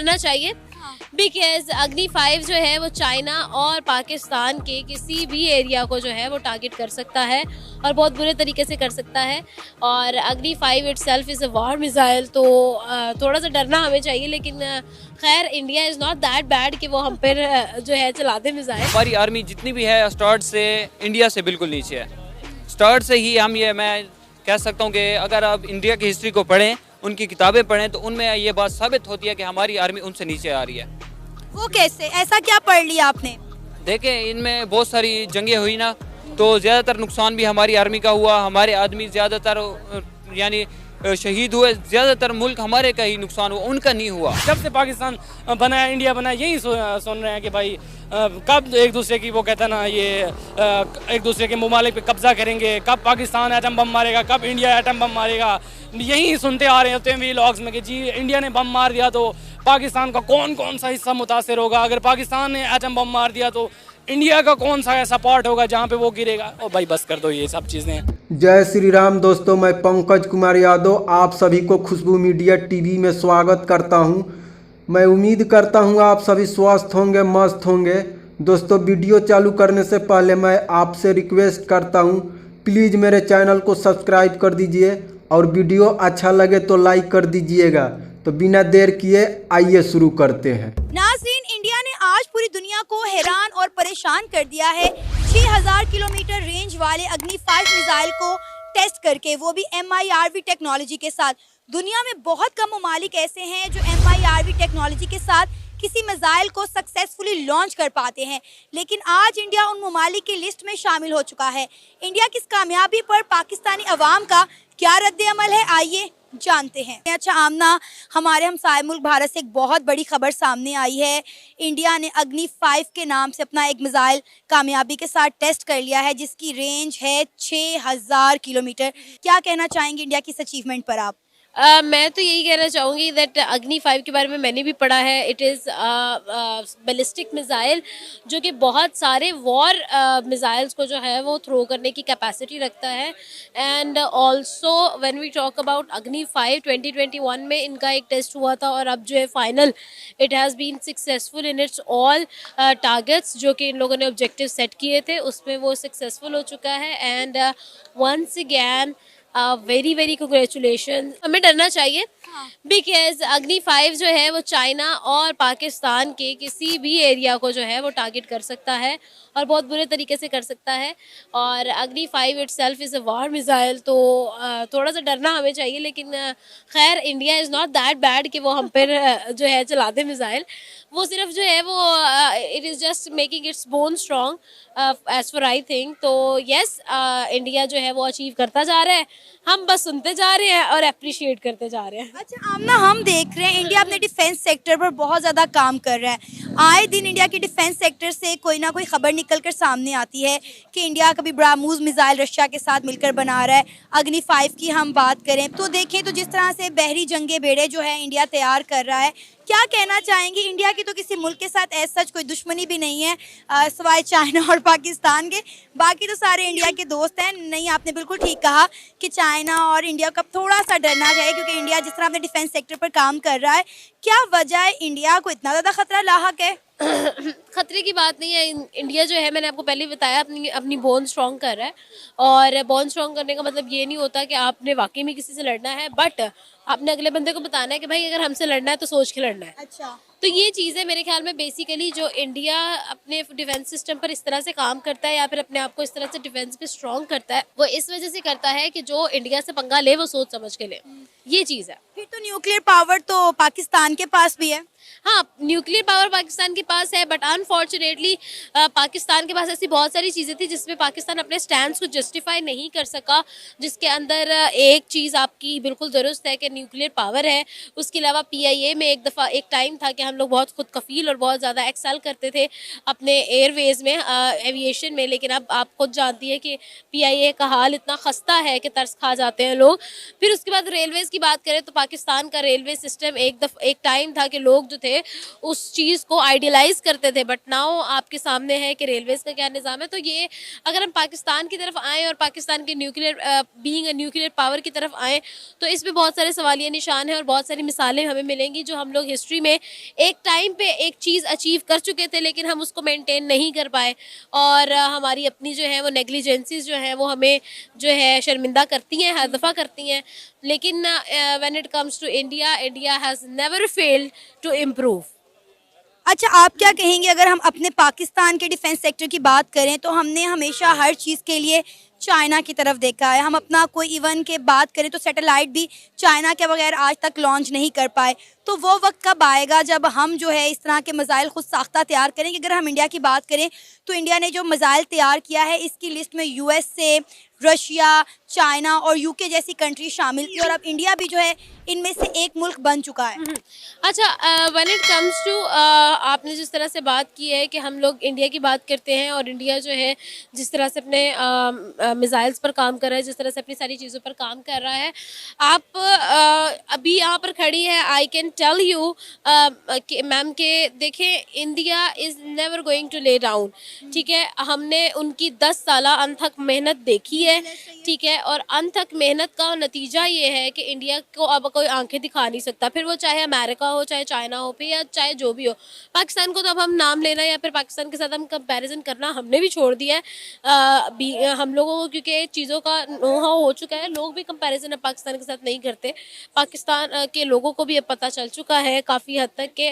डरना चाहिए बिकॉज अग्नि 5 जो है वो चाइना और पाकिस्तान के किसी भी एरिया को जो है वो टारगेट कर सकता है और बहुत बुरे तरीके से कर सकता है। और अग्नि 5 itself is a war missile, तो थोड़ा सा डरना हमें चाहिए, लेकिन खैर India is not that bad कि वो हम पर जो है चला दे मिसाइल। हमारी आर्मी जितनी भी है स्टार्ट से इंडिया से बिल्कुल नीचे है। स्टार्ट से ही मैं कह सकता हूँ कि अगर आप इंडिया की हिस्ट्री को पढ़ें, उनकी किताबें पढ़ें, तो उनमें ये बात साबित होती है कि हमारी आर्मी उनसे नीचे आ रही है। वो कैसे, ऐसा क्या पढ़ लिया आपने? देखें, इनमें बहुत सारी जंगें हुई ना, तो ज़्यादातर नुकसान भी हमारी आर्मी का हुआ। हमारे आदमी ज़्यादातर यानी शहीद हुए, ज़्यादातर मुल्क हमारे का ही नुकसान हुआ, उनका नहीं हुआ। जब से पाकिस्तान बनाया, इंडिया बनाया, यही सुन रहे हैं कि भाई कब एक दूसरे की वो कहता है ना, ये एक दूसरे के ममालिक पे कब्जा करेंगे, कब पाकिस्तान एटम बम मारेगा, कब इंडिया एटम बम मारेगा। यही सुनते आ रहे होते हैं व्लॉग्स में कि जी इंडिया ने बम मार दिया तो पाकिस्तान का कौन कौन सा हिस्सा मुतासर होगा, अगर पाकिस्तान ने एटम बम मार दिया तो इंडिया का कौन सा ऐसा पार्ट होगा जहाँ पे वो गिरेगा। ओ भाई बस कर दो ये सब चीज़ें। जय श्री राम दोस्तों, मैं पंकज कुमार यादव आप सभी को खुशबू मीडिया टीवी में स्वागत करता हूं। मैं उम्मीद करता हूं आप सभी स्वस्थ होंगे, मस्त होंगे। दोस्तों, वीडियो चालू करने से पहले मैं आपसे रिक्वेस्ट करता हूं, प्लीज़ मेरे चैनल को सब्सक्राइब कर दीजिए और वीडियो अच्छा लगे तो लाइक कर दीजिएगा। तो बिना देर किए आइए शुरू करते हैं। नाज़रीन, इंडिया ने आज पूरी दुनिया को हैरान और परेशान कर दिया है 6000 किलोमीटर रेंज वाले अग्नि 5 मिसाइल को टेस्ट करके, वो भी MIRV टेक्नोलॉजी के साथ। दुनिया में बहुत कम ममालिक ऐसे हैं जो MIRV टेक्नोलॉजी के साथ किसी मिसाइल को सक्सेसफुली लॉन्च कर पाते हैं, लेकिन आज इंडिया उन ममालिक की लिस्ट में शामिल हो चुका है। इंडिया की इस कामयाबी पर पाकिस्तानी अवाम का क्या रद्द अमल है, आइए जानते हैं। अच्छा आमना, हमारे हमसाए मुल्क भारत से एक बहुत बड़ी खबर सामने आई है। इंडिया ने अग्नि 5 के नाम से अपना एक मिसाइल कामयाबी के साथ टेस्ट कर लिया है, जिसकी रेंज है 6000 किलोमीटर। क्या कहना चाहेंगे इंडिया की इस अचीवमेंट पर आप? मैं तो यही कहना चाहूँगी दैट अग्नि 5 के बारे में मैंने भी पढ़ा है। इट इज़ बैलिस्टिक मिसाइल जो कि बहुत सारे वॉर मिसाइल्स को जो है वो थ्रो करने की कैपेसिटी रखता है। And also when we talk about Agni 5, 2021 में इनका एक टेस्ट हुआ था और अब जो है final it has been successful in its all targets जो कि इन लोगों ने ऑब्जेक्टिव सेट किए थे, उसमें वो सक्सेसफुल हो चुका है। And once again very very congratulation. हमें डरना चाहिए बिकॉज अग्नि 5 जो है वो चाइना और पाकिस्तान के किसी भी एरिया को जो है वो टारगेट कर सकता है और बहुत बुरे तरीके से कर सकता है। और अग्नि 5 itself is a war missile, तो थोड़ा सा डरना हमें चाहिए, लेकिन खैर India is not that bad कि वो हम पर जो है चला दे मिसाइल। वो सिर्फ जो है वो it is just making its bone strong as for I think. तो येस, इंडिया जो है वो अचीव करता जा रहा है, हम बस सुनते जा रहे हैं और अप्रिशिएट करते जा रहे हैं। अच्छा आमना, हम देख रहे हैं इंडिया अपने डिफेंस सेक्टर पर बहुत ज़्यादा काम कर रहा है। आए दिन इंडिया के डिफेंस सेक्टर से कोई ना कोई खबर निकल कर सामने आती है कि इंडिया कभी ब्राह्मोस मिसाइल रशिया के साथ मिलकर बना रहा है। अग्नि 5 की हम बात करें तो देखें तो जिस तरह से बहरी जंगे बेड़े जो है इंडिया तैयार कर रहा है, क्या कहना चाहेंगे? इंडिया की तो किसी मुल्क के साथ ऐसा कोई दुश्मनी भी नहीं है सिवाय चाइना और पाकिस्तान के, बाकी तो सारे इंडिया के दोस्त हैं। नहीं, आपने बिल्कुल ठीक कहा कि चाइना और इंडिया का थोड़ा सा डरना चाहिए, क्योंकि इंडिया जिस तरह अपने डिफेंस सेक्टर पर काम कर रहा है, क्या वजह है इंडिया को इतना ज़्यादा खतरा लाहक है? खतरे की बात नहीं है। इंडिया जो है, मैंने आपको पहले बताया, अपनी बोन स्ट्रॉन्ग कर रहा है। और बोन स्ट्रॉन्ग करने का मतलब ये नहीं होता कि आपने वाकई में किसी से लड़ना है, बट आपने अगले बंदे को बताना है कि भाई अगर हमसे लड़ना है तो सोच के लड़ना है। अच्छा, तो ये चीज़ है मेरे ख्याल में बेसिकली जो इंडिया अपने डिफेंस सिस्टम पर इस तरह से काम करता है या फिर अपने आप को इस तरह से डिफेंस पे स्ट्रॉन्ग करता है, वो इस वजह से करता है कि जो इंडिया से पंगा ले वो सोच समझ के ले। ये चीज़ है। फिर तो न्यूक्लियर पावर तो पाकिस्तान के पास भी है। हाँ, न्यूक्लियर पावर पाकिस्तान के पास है, बट अनफॉर्चुनेटली पाकिस्तान के पास ऐसी बहुत सारी चीज़ें थी जिसमें पाकिस्तान अपने स्टैंड को जस्टिफाई नहीं कर सका। जिसके अंदर एक चीज़ आपकी बिल्कुल दुरुस्त है कि न्यूक्लियर पावर है। उसके अलावा PIA में एक टाइम था कि हम लोग बहुत खुद कफील और बहुत ज़्यादा एक्सेल करते थे अपने एयरवेज़ में, एविएशन में, लेकिन अब आप खुद जानती है कि PIA का हाल इतना खस्ता है कि तरस खा जाते हैं लोग। फिर उसके बाद रेलवेज़ की बात करें तो पाकिस्तान का रेलवे सिस्टम एक टाइम था कि लोग जो थे उस चीज़ को आइडियलाइज करते थे, बट नाउ आपके सामने है कि रेलवेज़ का क्या निज़ाम है। तो ये अगर हम पाकिस्तान की तरफ आएँ और पाकिस्तान के न्यूक्लियर पावर की तरफ आएँ तो इसमें बहुत सारे सवालिया निशान हैं और बहुत सारी मिसालें हमें मिलेंगी जो हम लोग हिस्ट्री में एक टाइम पे एक चीज़ अचीव कर चुके थे लेकिन हम उसको मेंटेन नहीं कर पाए, और हमारी अपनी जो है वो नेग्लिजेंसीज जो है वो हमें जो है शर्मिंदा करती हैं, हर दफ़ा करती हैं। लेकिन when it comes to India, India has never failed to improve. अच्छा, आप क्या कहेंगे अगर हम अपने पाकिस्तान के डिफेंस सेक्टर की बात करें तो हमने हमेशा हर चीज़ के लिए चाइना की तरफ देखा है। हम अपना कोई इवन के बात करें तो सैटेलाइट भी चाइना के बगैर आज तक लॉन्च नहीं कर पाए। तो वो वक्त कब आएगा जब हम जो है इस तरह के मिसाइल खुद साख्ता तैयार करेंगे? अगर हम इंडिया की बात करें तो इंडिया ने जो मिसाइल तैयार किया है इसकी लिस्ट में यूएसए, रशिया, चाइना और यूके जैसी कंट्री शामिल थी, और अब इंडिया भी जो है इनमें से एक मुल्क बन चुका है। अच्छा, व्हेन इट कम्स टू आपने जिस तरह से बात की है कि हम लोग इंडिया की बात करते हैं और इंडिया जो है जिस तरह से अपने मिसाइल्स पर काम कर रहा है, जिस तरह से अपनी सारी चीज़ों पर काम कर रहा है, आप अभी यहाँ पर खड़ी है, I can tell you ma'am के देखें, India is never going to lay down. ठीक है, हमने उनकी 10 साला अनथक मेहनत देखी है। ठीक है, और अनथक मेहनत का नतीजा ये है कि इंडिया को अब कोई आंखें दिखा नहीं सकता, फिर वो चाहे अमेरिका हो, चाहे चाइना हो, फिर या चाहे जो भी हो। पाकिस्तान को तो अब हम नाम लेना या फिर पाकिस्तान के साथ हम कंपैरिजन करना हमने भी छोड़ दिया है। हम लोगों को क्योंकि चीज़ों का नो-हाउ हो चुका है, लोग भी कंपैरिजन अब पाकिस्तान के साथ नहीं करते। पाकिस्तान के लोगों को भी अब पता चल चुका है काफ़ी हद तक कि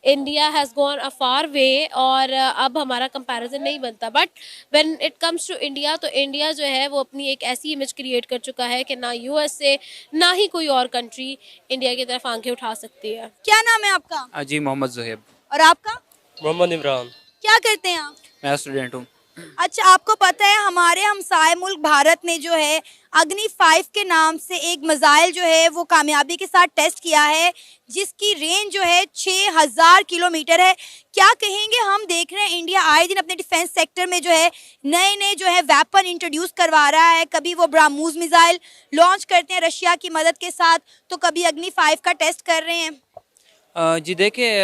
India has gone a far way, और अब हमारा कंपैरिजन नहीं बनता। But when it comes to India, तो इंडिया जो है वो अपनी एक ऐसी इमेज क्रिएट कर चुका है कि ना यूएसए ना ही कोई और कंट्री इंडिया की तरफ आंखें उठा सकती है। क्या नाम है आपका? जी मोहम्मद जुहेब। और आपका? मोहम्मद इमरान। क्या करते हैं आप? मैं स्टूडेंट हूँ। अच्छा, आपको पता है हमारे हमसाए मुल्क भारत ने जो है अग्नि 5 के नाम से एक मिसाइल जो है वो कामयाबी के साथ टेस्ट किया है, जिसकी रेंज जो है 6000 किलोमीटर है। क्या कहेंगे, हम देख रहे हैं इंडिया आए दिन अपने डिफेंस सेक्टर में जो है नए नए जो है वेपन इंट्रोड्यूस करवा रहा है। कभी वो ब्राह्मोस मिसाइल लॉन्च करते हैं रशिया की मदद के साथ, तो कभी अग्नि 5 का टेस्ट कर रहे हैं। जी देखिए,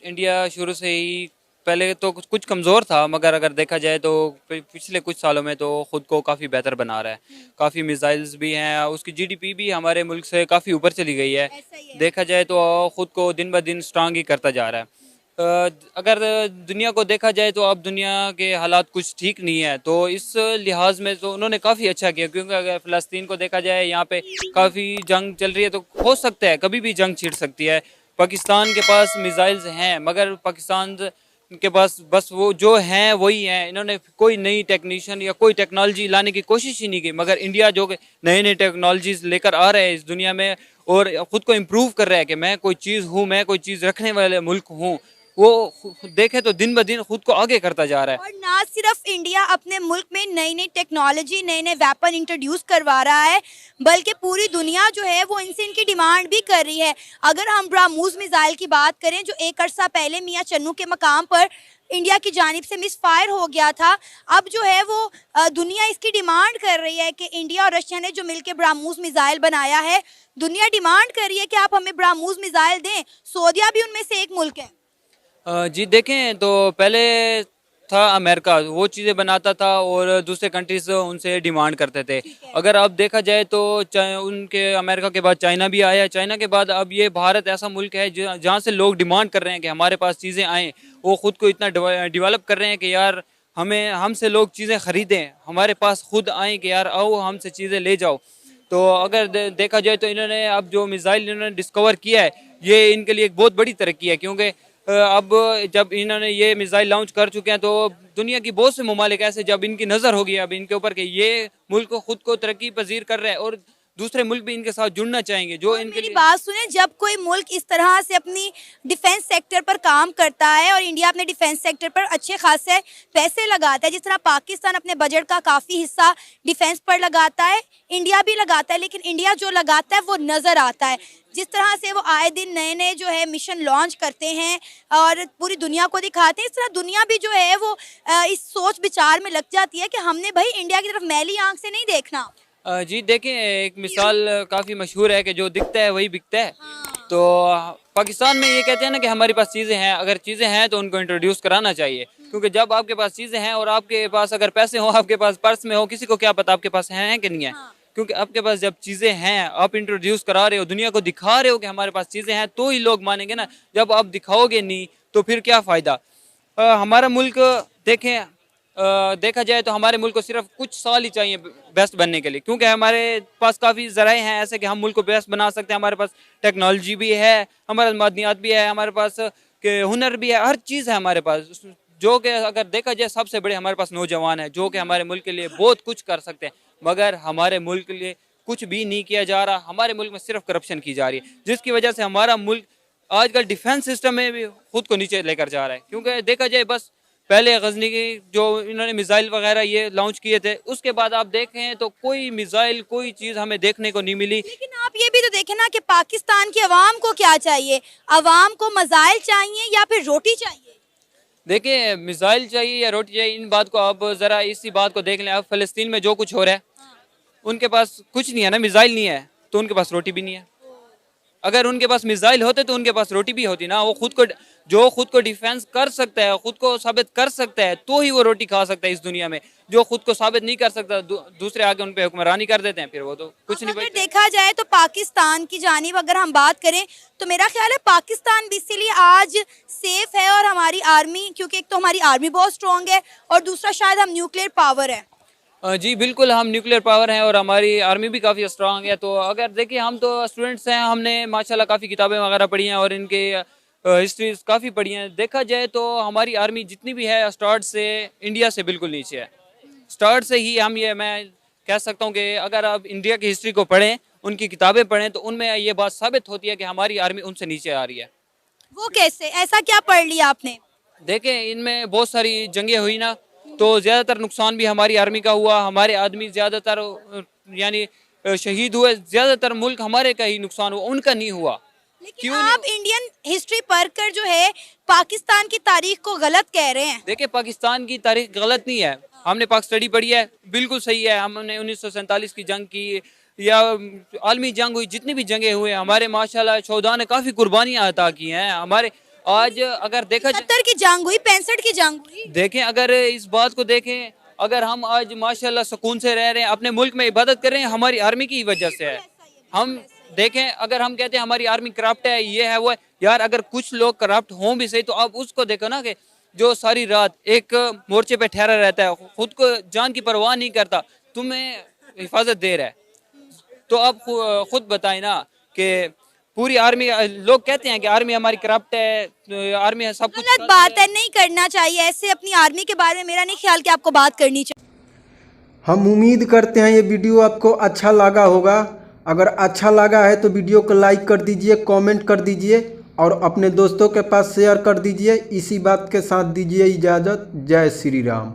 इंडिया शुरू से ही पहले तो कुछ कमज़ोर था, मगर अगर देखा जाए तो पिछले कुछ सालों में तो ख़ुद को काफ़ी बेहतर बना रहा है। काफ़ी मिसाइल्स भी हैं, उसकी जीडीपी भी हमारे मुल्क से काफ़ी ऊपर चली गई है। देखा जाए तो ख़ुद को दिन ब दिन स्ट्रांग ही करता जा रहा है। अगर दुनिया को देखा जाए तो अब दुनिया के हालात कुछ ठीक नहीं है, तो इस लिहाज में तो उन्होंने काफ़ी अच्छा किया, क्योंकि अगर फ़लस्तीन को देखा जाए, यहाँ पे काफ़ी जंग चल रही है, तो हो सकता है कभी भी जंग छिड़ सकती है। पाकिस्तान के पास मिसाइल्स हैं, मगर पाकिस्तान के पास बस वो जो हैं वही हैं। इन्होंने कोई नई टेक्नीशियन या कोई टेक्नोलॉजी लाने की कोशिश ही नहीं की, मगर इंडिया जो नए नए टेक्नोलॉजीज लेकर आ रहे हैं इस दुनिया में और ख़ुद को इम्प्रूव कर रहा है कि मैं कोई चीज़ हूँ, मैं कोई चीज़ रखने वाले मुल्क हूँ, वो देखे तो दिन ब दिन खुद को आगे करता जा रहा है। और ना सिर्फ इंडिया अपने मुल्क में नई नई टेक्नोलॉजी, नए नए वेपन इंट्रोड्यूस करवा रहा है, बल्कि पूरी दुनिया जो है वो इनसे इनकी डिमांड भी कर रही है। अगर हम ब्राह्मोस मिसाइल की बात करें, जो एक अरसा पहले मियां चन्नू के मकाम पर इंडिया की जानिब से मिस फायर हो गया था, अब जो है वो दुनिया इसकी डिमांड कर रही है कि इंडिया और रशिया ने जो मिलकर ब्राह्मोस मिसाइल बनाया है, दुनिया डिमांड कर रही है कि आप हमें ब्राह्मोस मिसाइल दें। सऊदीया भी उनमें से एक मुल्क है। जी देखें, तो पहले था अमेरिका, वो चीज़ें बनाता था और दूसरे कंट्रीज उनसे डिमांड करते थे। अगर अब देखा जाए तो उनके अमेरिका के बाद चाइना भी आया, चाइना के बाद अब ये भारत ऐसा मुल्क है जहाँ से लोग डिमांड कर रहे हैं कि हमारे पास चीज़ें आएँ। वो ख़ुद को इतना डेवलप कर रहे हैं कि यार हमसे लोग चीज़ें ख़रीदें, हमारे पास खुद आएँ कि यार आओ हमसे चीज़ें ले जाओ। तो अगर देखा जाए तो इन्होंने अब जो मिसाइल इन्होंने डिस्कवर किया है, ये इनके लिए एक बहुत बड़ी तरक्की है, क्योंकि अब जब इन्होंने ये मिसाइल लॉन्च कर चुके हैं तो दुनिया की बहुत से ममालिक ऐसे जब इनकी नज़र होगी अब इनके ऊपर कि ये मुल्क खुद को तरक्की पजीर कर रहे हैं और दूसरे मुल्क भी इनके साथ जुड़ना चाहेंगे, जो इनके लिए। बात सुने, जब कोई मुल्क इस तरह से अपनी डिफेंस सेक्टर पर काम करता है और इंडिया अपने डिफेंस सेक्टर पर अच्छे खासे पैसे लगाता है, जिस तरह पाकिस्तान अपने बजट का काफ़ी हिस्सा डिफेंस पर लगाता है, इंडिया भी लगाता है, लेकिन इंडिया जो लगाता है वो नज़र आता है। जिस तरह से वो आए दिन नए नए जो है मिशन लॉन्च करते हैं और पूरी दुनिया को दिखाते हैं, इस तरह दुनिया भी जो है वो इस सोच विचार में लग जाती है कि हमने भाई इंडिया की तरफ मैली आंख से नहीं देखना। जी देखें, एक मिसाल काफ़ी मशहूर है कि जो दिखता है वही बिकता है। तो पाकिस्तान में ये कहते हैं ना कि हमारे पास चीज़ें हैं, अगर चीज़ें हैं तो उनको इंट्रोड्यूस कराना चाहिए, क्योंकि जब आपके पास चीज़ें हैं और आपके पास अगर पैसे हो, आपके पास पर्स में हो, किसी को क्या पता आपके पास हैं कि नहीं है। क्योंकि आपके पास जब चीज़ें हैं, आप इंट्रोड्यूस करा रहे हो, दुनिया को दिखा रहे हो कि हमारे पास चीज़ें हैं, तो ही लोग मानेंगे ना। जब आप दिखाओगे नहीं तो फिर क्या फ़ायदा। हमारा मुल्क देखें, देखा जाए तो हमारे मुल्क को सिर्फ कुछ साल ही चाहिए बेस्ट बनने के लिए, क्योंकि हमारे पास काफ़ी ज़राए हैं ऐसे कि हम मुल्क को बेस्ट बना सकते हैं। हमारे पास टेक्नोलॉजी भी है, हमारे मादनियात भी है, हमारे पास के हुनर भी है, हर चीज़ है हमारे पास, जो कि अगर देखा जाए सबसे बड़े हमारे पास नौजवान है जो कि हमारे मुल्क के लिए बहुत कुछ कर सकते हैं। मगर हमारे मुल्क के लिए कुछ भी नहीं किया जा रहा। हमारे मुल्क में सिर्फ करप्शन की जा रही है, जिसकी वजह से हमारा मुल्क आजकल डिफेंस सिस्टम में भी खुद को नीचे लेकर जा रहा है। क्योंकि देखा जाए बस पहले गजनी की जो इन्होंने मिसाइल वगैरह ये लॉन्च किए थे, उसके बाद आप देखें तो कोई मिसाइल कोई चीज़ हमें देखने को नहीं मिली। लेकिन आप ये भी तो देखें ना कि पाकिस्तान की अवाम को क्या चाहिए, अवाम को मिसाइल चाहिए या फिर रोटी चाहिए? देखिए, मिसाइल चाहिए या रोटी चाहिए, इन बात को आप ज़रा इसी बात को देख लें। अब फ़लस्तीन में जो कुछ हो रहा है, उनके पास कुछ नहीं है ना, मिसाइल नहीं है तो उनके पास रोटी भी नहीं है। अगर उनके पास मिसाइल होते तो उनके पास रोटी भी होती ना। वो खुद को डिफेंस कर सकता है, खुद को साबित कर सकता है, तो ही वो रोटी खा सकता है इस दुनिया में। जो खुद को साबित नहीं कर सकता, दूसरे आके उन पे हुक्मरानी कर देते हैं, फिर वो तो कुछ नहीं अगर बचता। देखा जाए तो पाकिस्तान की जानिब अगर हम बात करें तो मेरा ख्याल है पाकिस्तान भी इसीलिए आज सेफ है, और हमारी आर्मी, क्योंकि एक तो हमारी आर्मी बहुत स्ट्रांग है और दूसरा शायद हम न्यूक्लियर पावर है। जी बिल्कुल, हम न्यूक्लियर पावर हैं और हमारी आर्मी भी काफ़ी स्ट्रांग है। तो अगर देखिए, हम तो स्टूडेंट्स हैं, हमने माशाल्लाह काफ़ी किताबें वगैरह पढ़ी हैं और इनके हिस्ट्रीज काफ़ी पढ़ी हैं। देखा जाए तो हमारी आर्मी जितनी भी है स्टार्ट से इंडिया से बिल्कुल नीचे है। स्टार्ट से ही हम ये मैं कह सकता हूँ कि अगर आप इंडिया की हिस्ट्री को पढ़ें, उनकी किताबें पढ़ें, तो उनमें ये बात साबित होती है कि हमारी आर्मी उनसे नीचे आ रही है। वो कैसे, ऐसा क्या पढ़ लिया आपने? देखें, इनमें बहुत सारी जंगें हुई ना, तो ज़्यादातर नुकसान भी हमारी आर्मी का हुआ। हमारे आदमी ज़्यादातर यानी शहीद हुए, ज़्यादातर मुल्क हमारे का ही नुकसान हुआ, उनका नहीं हुआ। लेकिन आप इंडियन हिस्ट्री पढ़कर जो है पाकिस्तान की तारीख को गलत कह रहे हैं। देखिए, पाकिस्तान की तारीख गलत नहीं है, हमने पाक स्टडी पढ़ी है, बिल्कुल सही है। हमने 1947 की जंग की या आलमी जंग हुई, जितनी भी जंगें हुए, हमारे माशाल्लाह शोहदा ने काफ़ी कुर्बानियाँ अता की हैं। हमारे आज अगर देखा 70 की जंग हुई, 65 की जंग हुई। देखें, अगर इस बात को देखें, अगर हम आज माशाल्लाह सुकून से रह रहे हैं, अपने मुल्क में इबादत कर रहे हैं, हमारी आर्मी की वजह से है। हम देखें, अगर हम कहते हैं हमारी आर्मी करप्ट है, ये है वो है, यार अगर कुछ लोग करप्ट हों भी सही, तो आप उसको देखो ना कि जो सारी रात एक मोर्चे पे ठहरा रहता है, खुद को जान की परवाह नहीं करता, तुम्हें हिफाजत दे रहा है, तो आप खुद बताएं ना कि पूरी आर्मी, लोग कहते हैं कि आर्मी हमारी करप्ट है, आर्मी है सब कुछ। गलत बात है, नहीं करना चाहिए ऐसे। अपनी आर्मी के बारे में मेरा नहीं ख्याल कि आपको बात करनी चाहिए। हम उम्मीद करते हैं ये वीडियो आपको अच्छा लगा होगा। अगर अच्छा लगा है तो वीडियो को लाइक कर दीजिए, कमेंट कर दीजिए और अपने दोस्तों के पास शेयर कर दीजिए। इसी बात के साथ दीजिए इजाज़त। जय श्री राम।